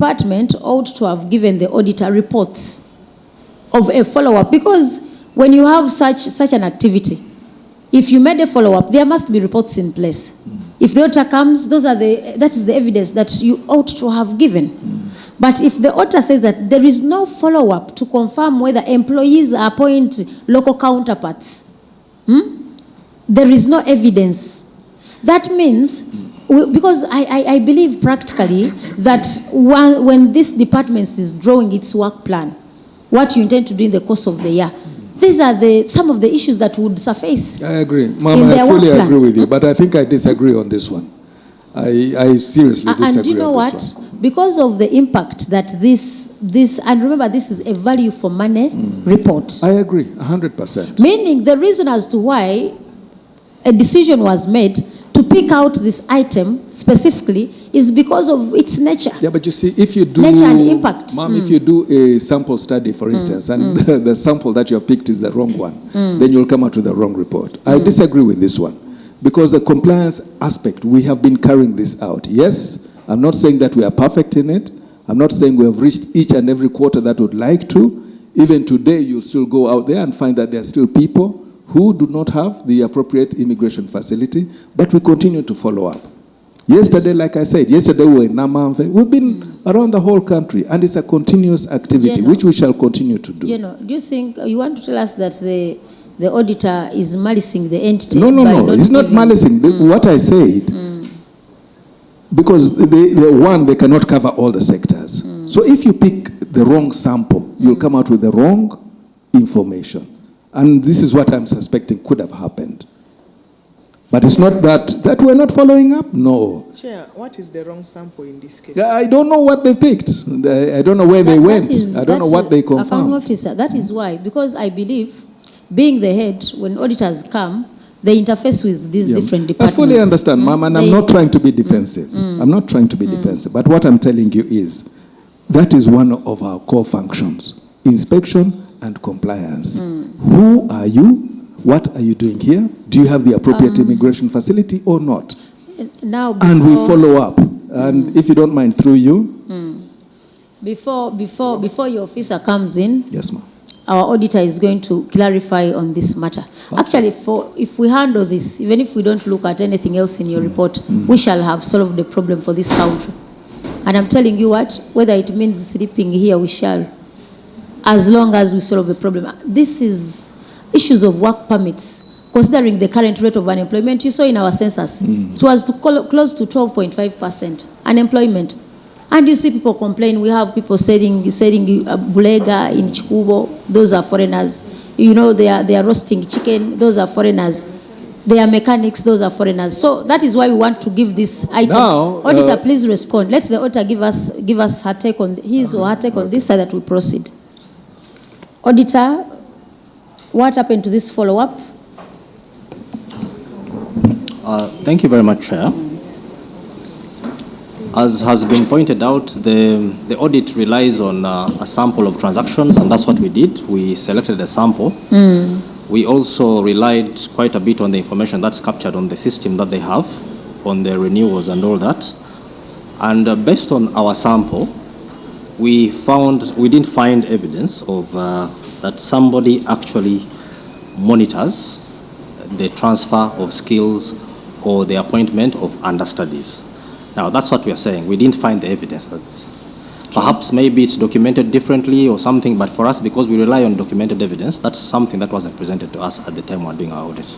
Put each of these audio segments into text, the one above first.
department ought to have given the auditor reports of a follow-up, because when you have such an activity, if you made a follow-up, there must be reports in place. If the auditor comes, that is the evidence that you ought to have given. But if the auditor says that there is no follow-up to confirm whether employees appoint local counterparts, there is no evidence. That means, because I believe practically that when this department is drawing its work plan, what you intend to do in the course of the year, these are some of the issues that would surface. I agree. Mama, I fully agree with you, but I think I disagree on this one. I seriously disagree. And you know what? Because of the impact that this, and remember, this is a value for money report. I agree, 100%. Meaning the reason as to why a decision was made to pick out this item specifically is because of its nature. Yeah, but you see, if you do... Nature and impact. Ma'am, if you do a sample study, for instance, and the sample that you have picked is the wrong one, then you'll come out with the wrong report. I disagree with this one. Because the compliance aspect, we have been carrying this out. Yes, I'm not saying that we are perfect in it. I'm not saying we have reached each and every quarter that would like to. Even today, you'll still go out there and find that there are still people who do not have the appropriate immigration facility, but we continue to follow up. Yesterday, like I said, yesterday we were in Namamve. We've been around the whole country, and it's a continuous activity, which we shall continue to do. Do you think, you want to tell us that the auditor is malicing the entity? No, he's not malicing. What I said, because they cannot cover all the sectors. So if you pick the wrong sample, you'll come out with the wrong information. And this is what I'm suspecting could have happened. But it's not that we're not following up. No. Chair, what is the wrong sample in this case? I don't know what they picked. I don't know where they went. I don't know what they confirmed. Accounting officer, that is why. Because I believe, being the head, when auditors come, they interface with these different departments. I fully understand, ma'am, and I'm not trying to be defensive. I'm not trying to be defensive. But what I'm telling you is, that is one of our core functions. Inspection and compliance. Who are you? What are you doing here? Do you have the appropriate immigration facility or not? And we follow up. And if you don't mind, through you. Before your officer comes in, yes, ma'am, our auditor is going to clarify on this matter. Okay. Actually, if we handle this, even if we don't look at anything else in your report, we shall have solved the problem for this country. And I'm telling you what, whether it means sleeping here, we shall, as long as we solve the problem. This is issues of work permits. Considering the current rate of unemployment, you saw in our census, it was close to 12.5% unemployment. And you see people complain. We have people saying Bulega in Chikubo, those are foreigners. They are roasting chicken, those are foreigners. They are mechanics, those are foreigners. So that is why we want to give this item. Now, auditor, please respond. Let the auditor give us her take on his or her take on this so that we proceed. Auditor, what happened to this follow-up? Thank you very much, Chair. As has been pointed out, the audit relies on a sample of transactions, and that's what we did. We selected a sample. We also relied quite a bit on the information that's captured on the system that they have, on the renewals and all that. And based on our sample, we didn't find evidence of that somebody actually monitors the transfer of skills or the appointment of understudies. Now, that's what we are saying. We didn't find the evidence that perhaps maybe it's documented differently or something, but for us, because we rely on documented evidence, that's something that wasn't presented to us at the time we were doing our audit.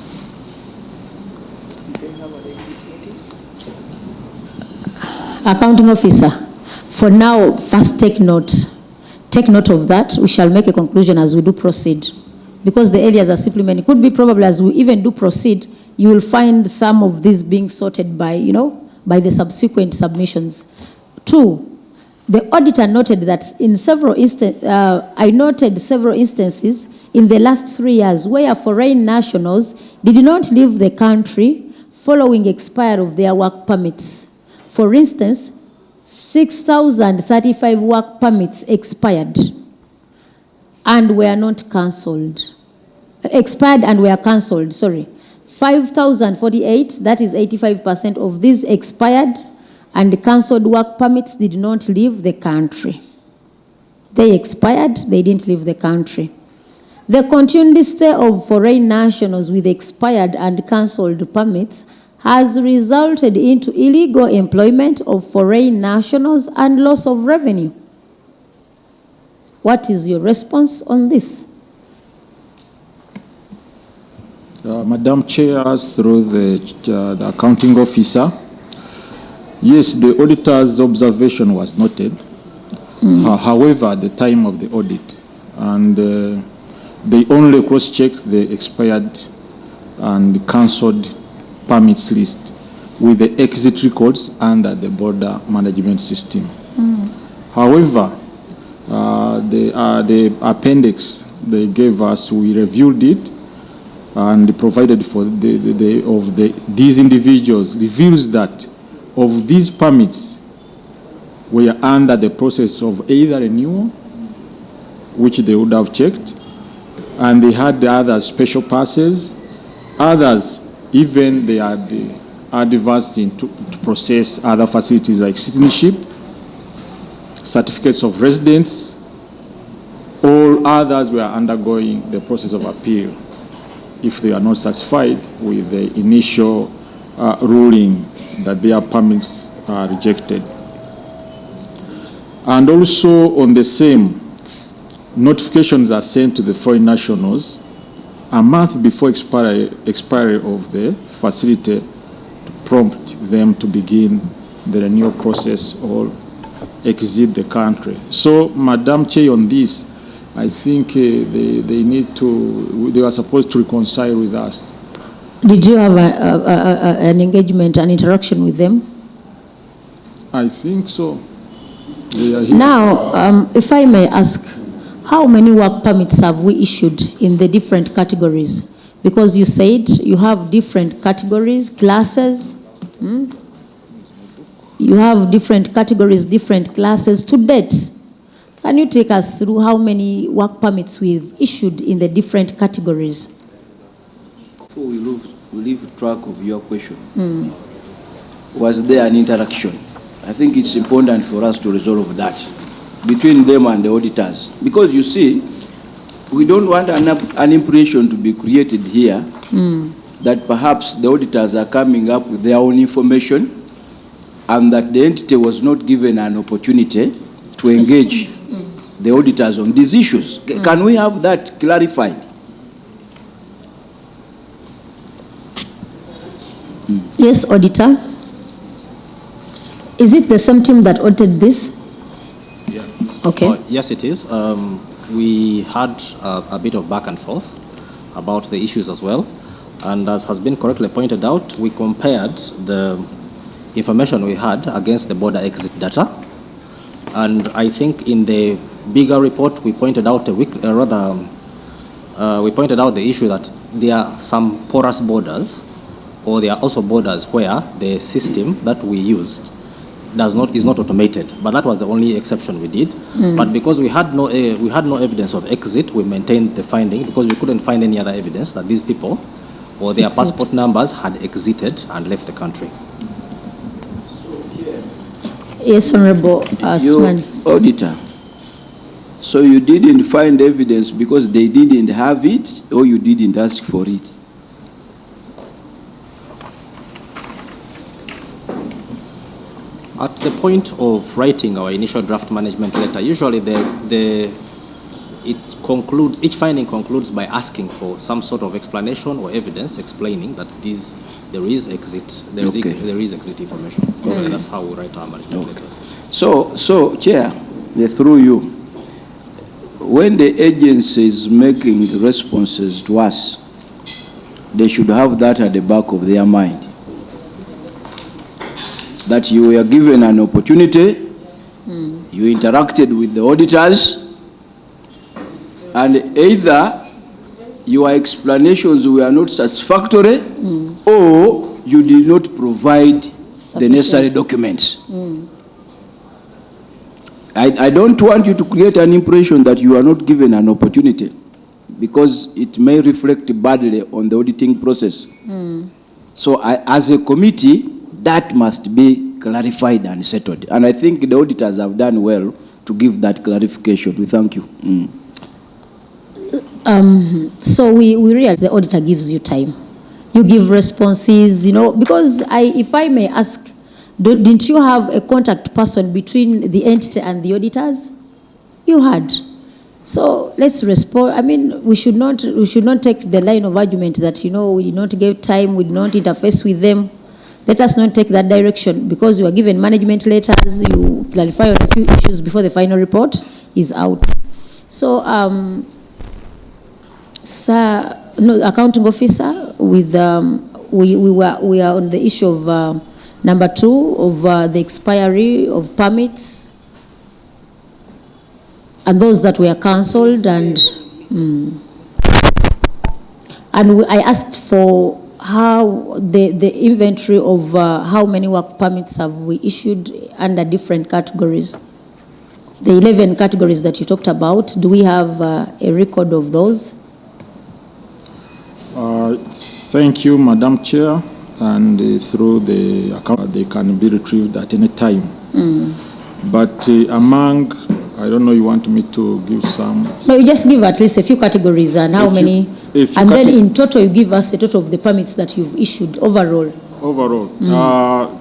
Accounting officer, for now, first take note. Take note of that. We shall make a conclusion as we do proceed. Because the areas are simply many. Could be probably as we even do proceed, you will find some of these being sorted by, by the subsequent submissions. 2, the auditor noted that in several instances, I noted several instances in the last 3 years where foreign nationals did not leave the country following expiry of their work permits. For instance, 6,035 work permits expired and were not cancelled. Expired and were cancelled, 5,048, that is 85% of these expired and the cancelled work permits did not leave the country. They expired, they didn't leave the country. The continued stay of foreign nationals with expired and cancelled permits has resulted into illegal employment of foreign nationals and loss of revenue. What is your response on this? Madam Chair, through the accounting officer, yes, the auditor's observation was noted. However, at the time of the audit, and they only cross-checked the expired and cancelled permits list with the exit records under the border management system. However, the appendix they gave us, we reviewed it and provided for these individuals reveals that of these permits were under the process of either renewal, which they would have checked, and they had the other special passes. Others, even they had advanced into to process other facilities like citizenship, certificates of residence. All others were undergoing the process of appeal if they are not satisfied with the initial ruling that their permits are rejected. And also on the same, notifications are sent to the foreign nationals a month before expiry of the facility to prompt them to begin the renewal process or exit the country. So, Madam Chair, on this, I think they are supposed to reconcile with us. Did you have an engagement, an interaction with them? I think so. They are here. Now, if I may ask, how many work permits have we issued in the different categories? Because you said you have different categories, classes. You have different categories, different classes. To date, can you take us through how many work permits we've issued in the different categories? Before we leave track of your question, was there an interaction? I think it's important for us to resolve that between them and the auditors. Because you see, we don't want an impression to be created here that perhaps the auditors are coming up with their own information and that the entity was not given an opportunity to engage the auditors on these issues. Can we have that clarified? Yes, auditor. Is it the same team that audited this? Yeah. Okay. Yes, it is. We had a bit of back and forth about the issues as well. And as has been correctly pointed out, we compared the information we had against the border exit data. And I think in the bigger report, we pointed out we pointed out the issue that there are some porous borders, or there are also borders where the system that we used is not automated. But that was the only exception we did. But because we had no evidence of exit, we maintained the finding because we couldn't find any other evidence that these people or their passport numbers had exited and left the country. Yes, Honorable Swan. Auditor, so you didn't find evidence because they didn't have it, or you didn't ask for it? At the point of writing our initial draft management letter, usually each finding concludes by asking for some sort of explanation or evidence explaining that there is exit information. That's how we write our management letters. So, Chair, through you, when the agency is making responses to us, they should have that at the back of their mind. That you were given an opportunity, you interacted with the auditors, and either your explanations were not satisfactory or you did not provide the necessary documents. I don't want you to create an impression that you are not given an opportunity, because it may reflect badly on the auditing process. So as a committee, that must be clarified and settled. And I think the auditors have done well to give that clarification. We thank you. So we realize the auditor gives you time. You give responses, because if I may ask, didn't you have a contact person between the entity and the auditors? You had. So let's respond. I mean, we should not take the line of argument that, we did not give time, we did not interface with them. Let us not take that direction, because you are given management letters, you clarify on a few issues before the final report is out. So, accounting officer, with we are on the issue of number 2 of the expiry of permits and those that were cancelled, and I asked for how the inventory of how many work permits have we issued under different categories. The 11 categories that you talked about, do we have a record of those? Thank you, Madam Chair. And through the account, they can be retrieved at any time. But among, I don't know, you want me to give some? No, you just give at least a few categories and how many, and then in total you give us a total of the permits that you've issued overall. Overall.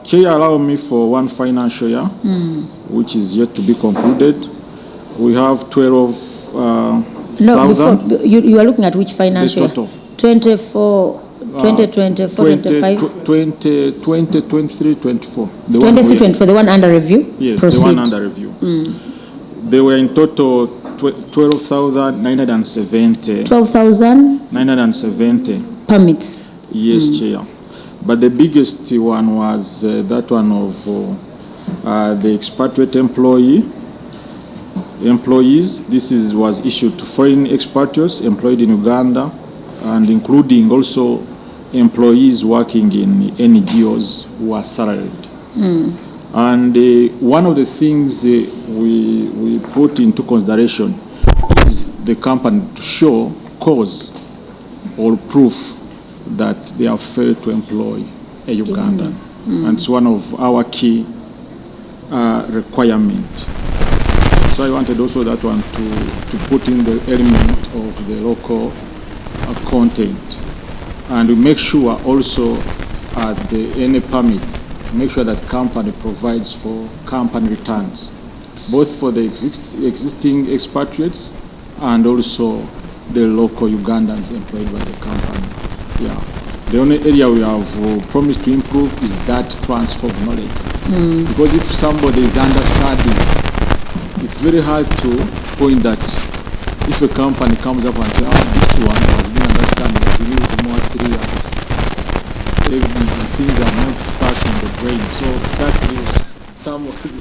Chair, allow me for one financial year, which is yet to be concluded. We have 12. No, before, you are looking at which financial year? Total. 2024, 25? 23, 24. 23, 24, the one under review? Yes, Proceed. the one under review. They were in total 12,970. 12,970 permits. Yes, Chair. But the biggest one was that one of the expatriate employees. This was issued to foreign expatriates employed in Uganda, and including also employees working in NGOs who are salaried. And one of the things we put into consideration is the company to show cause or proof that they have failed to employ a Ugandan. And it's one of our key requirements. So I wanted also that one to put in the element of the local content, and we make sure also at any permit, make sure that company provides for company returns, both for the existing expatriates and also the local Ugandans employed by the company. Yeah. The only area we have promised to improve is that transfer of knowledge. Because if somebody is understanding, it's very hard to point that if a company comes up and says, this one has been understanding that we need more 3 years. Things are not stuck in the brain. So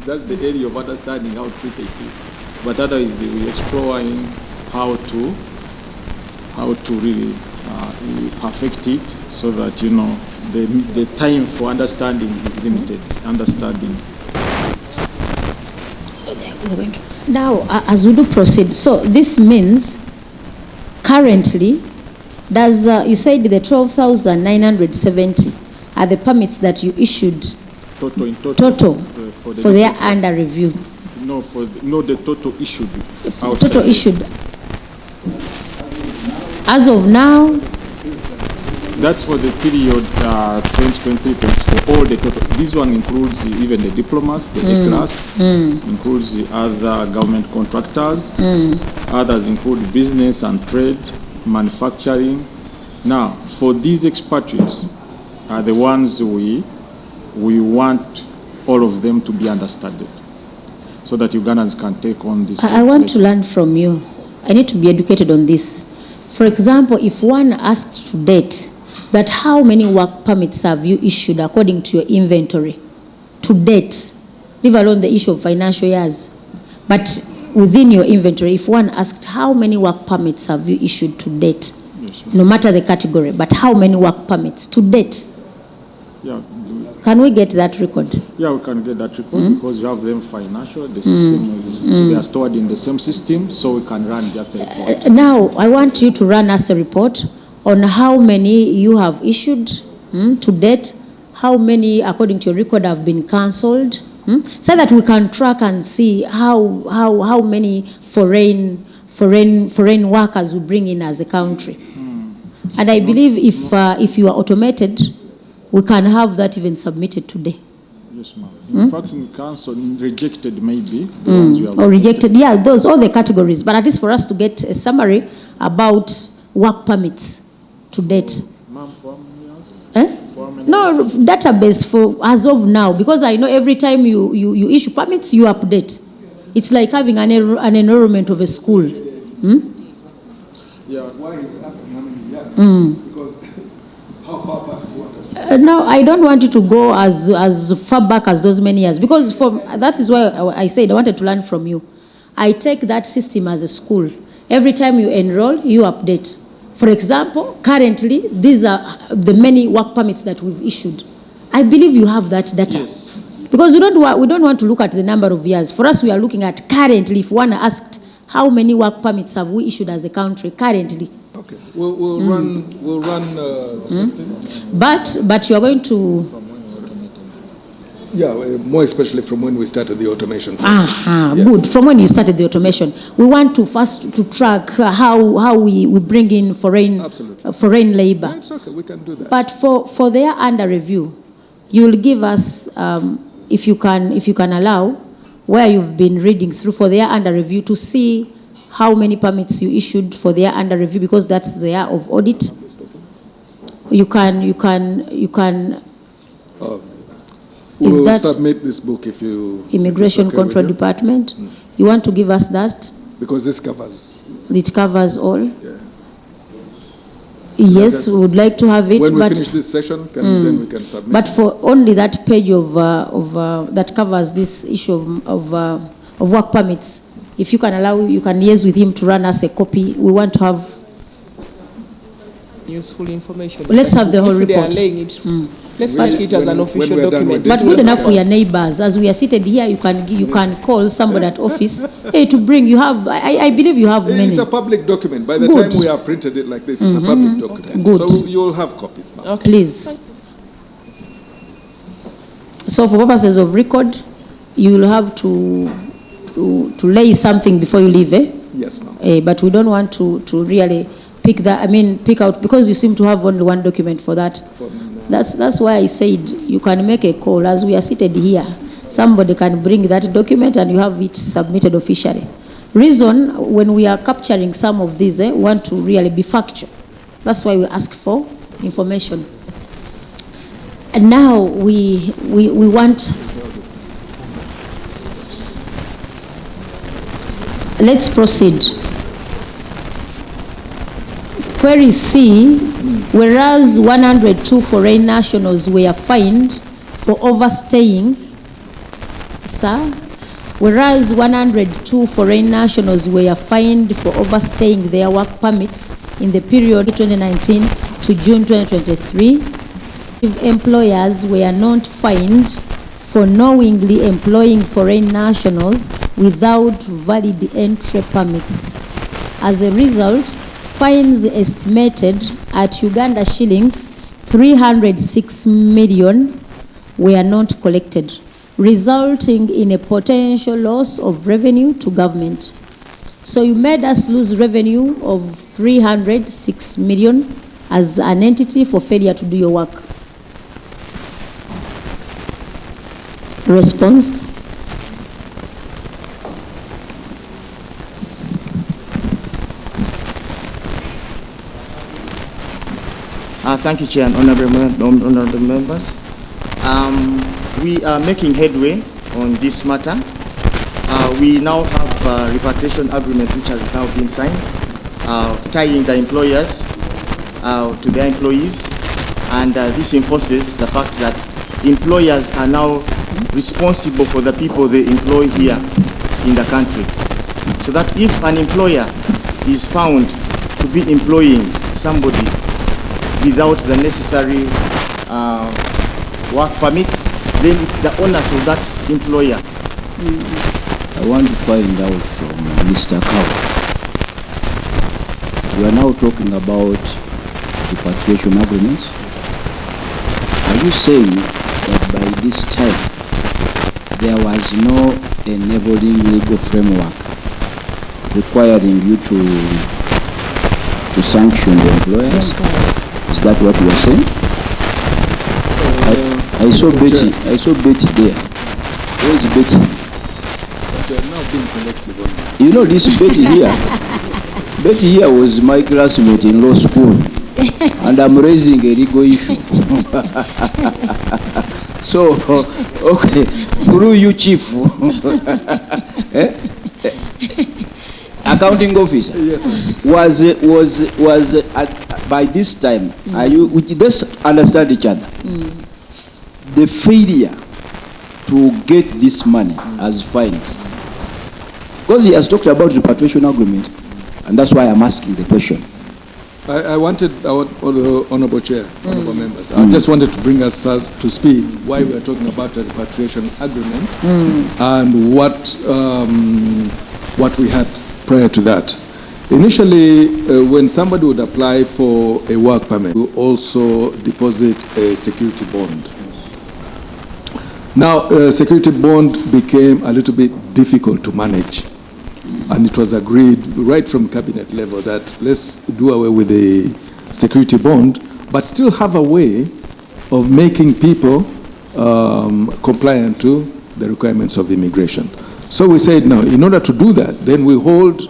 that's the area of understanding how tricky it is. But otherwise, we're exploring how to really perfect it, so that the time for understanding is limited. Now, as we do proceed, so this means currently, you said the 12,970 are the permits that you issued total for their under review? No, the total issued. Total issued. As of now? That's for the period 2023-24, all the total. This one includes even the diplomas, the A-class, includes the other government contractors, others include business and trade, manufacturing. Now, for these expatriates are the ones we want all of them to be understudied, so that Ugandans can take on this. I want to learn from you. I need to be educated on this. For example, if one asked to date that how many work permits have you issued according to your inventory to date, leave alone the issue of financial years, but within your inventory, if one asked how many work permits have you issued to date, yes, no matter the category, but how many work permits to date? Yeah. Can we get that record? Yeah, we can get that record because you have them financial. The system they are stored in the same system, so we can run just a report. Now, I want you to run us a report on how many you have issued to date, how many, according to your record, have been cancelled, so that we can track and see how many foreign workers we bring in as a country. And I believe if you are automated, we can have that even submitted today. Yes, ma'am. In fact, in council, rejected maybe, the ones you have Or rejected, yeah, those, all the categories. But at least for us to get a summary about work permits to date. Ma'am, for how many years? Eh? For how many No, database for as of now, because I know every time you issue permits, you update. It's like having an enrollment of a school. Yeah. Why he's asking how many years? Because how far back do you want us to? No, I don't want you to go as far back as those many years, because that is why I said I wanted to learn from you. I take that system as a school. Every time you enroll, you update. For example, currently, these are the many work permits that we've issued. I believe you have that data. Yes. Because we don't want to look at the number of years. For us, we are looking at currently. If one asked, how many work permits have we issued as a country currently? Okay, we'll run the system. But you are going to. Yeah, more especially from when we started the automation process. Yes. Good. From when you started the automation, we want to first to track how we bring in foreign labor. It's okay, we can do that. But for their under review, you will give us, if you can allow, where you've been reading through for their under review to see how many permits you issued for their under review, because that's the year of audit. You can. We'll submit this book if you. Immigration Control Department. You want to give us that? Because this covers. It covers all. Yeah. Yes, we would like to have it. When we finish this session, then we can submit. But for only that page of that covers this issue of work permits, if you can allow, you can liaise with him to run us a copy. We want to have useful information. Let's have the whole If they are report. laying it, let's mark it as an official we are done with document. this, But good enough for your neighbors. As we are seated here, you can call somebody at office. Hey, to bring, you have, I believe you have many. It's a public document. By the Good. time we have printed it like this, it's a public document. Good. So you'll have copies, ma'am. Okay. Please. So for purposes of record, you will have to lay something before you leave, eh? Yes, ma'am. But we don't want to really pick out, because you seem to have only one document for that. That's why I said you can make a call. As we are seated here, somebody can bring that document and you have it submitted officially. Reason, when we are capturing some of these, we want to really be factual. That's why we ask for information. And now we want. Let's proceed. Query C, whereas 102 foreign nationals were fined for overstaying, sir, whereas 102 foreign nationals were fined for overstaying their work permits in the period 2019 to June 2023, employers were not fined for knowingly employing foreign nationals without valid entry permits. As a result, fines estimated at Uganda shillings 306 million were not collected, resulting in a potential loss of revenue to government. So you made us lose revenue of 306 million as an entity for failure to do your work. Response. Thank you, Chair and honorable members. We are making headway on this matter. We now have a repatriation agreement which has now been signed, tying the employers to their employees, and this enforces the fact that employers are now responsible for the people they employ here in the country. So that if an employer is found to be employing somebody without the necessary work permit, then it's the owners of that employer. I want to find out from Mr. Cow. We are now talking about repatriation agreements. I are you saying that by this time there was no enabling legal framework requiring you to sanction the employers? Is that what you are saying? I saw Betty. I saw Betty there. Where is Betty? They are now being selective on that. You know this Betty here. Betty here was my classmate in law school, and I'm raising a legal issue. So, okay, through you, Chief. Accounting officer. Yes, sir. Was by this time, are you? Let's understand each other. The failure to get this money as fines, because he has talked about repatriation agreement, and that's why I'm asking the question. I wanted our honorable chair, honorable members. I just wanted to bring us to speed why we are talking about a repatriation agreement and what we had prior to that. Initially, when somebody would apply for a work permit, we also deposit a security bond. Now, security bond became a little bit difficult to manage, and it was agreed right from cabinet level that let's do away with the security bond, but still have a way of making people compliant to the requirements of immigration. So we said, no, in order to do that, then we hold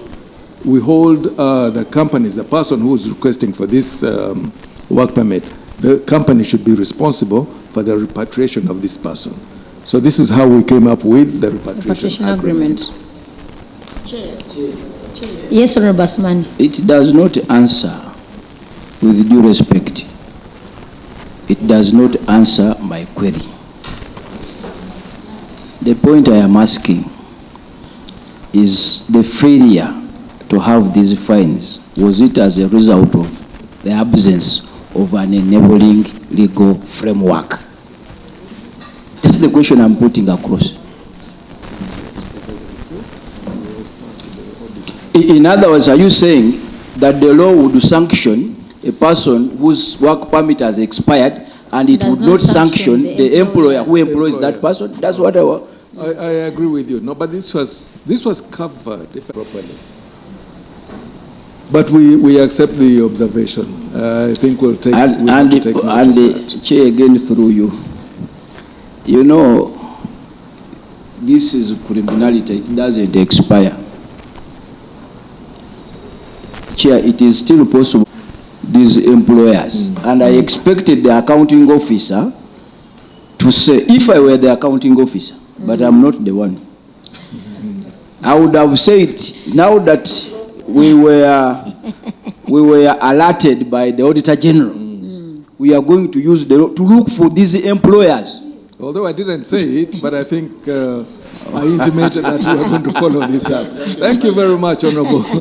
the companies, the person who is requesting for this work permit, the company should be responsible for the repatriation of this person. So this is how we came up with the repatriation agreement. Yes, Honorable Basmani. It does not answer, with due respect, it does not answer my query. The point I am asking is the failure to have these fines, was it as a result of the absence of an enabling legal framework? That's the question I'm putting across. In other words, are you saying that the law would sanction a person whose work permit has expired and it would not sanction the employer who employs that person? That's what I agree with you. No, but this was covered properly. But we accept the observation. I think we'll take the chair again through you. You know, this is criminality. It doesn't expire. Chair, it is still possible. These employers, and I expected the accounting officer to say, if I were the accounting officer, but I'm not the one, I would have said, now that we were alerted by the Auditor General, we are going to use the law to look for these employers. Although I didn't say it, but I think I intimated that we are going to follow this up. Thank you very much, Honorable.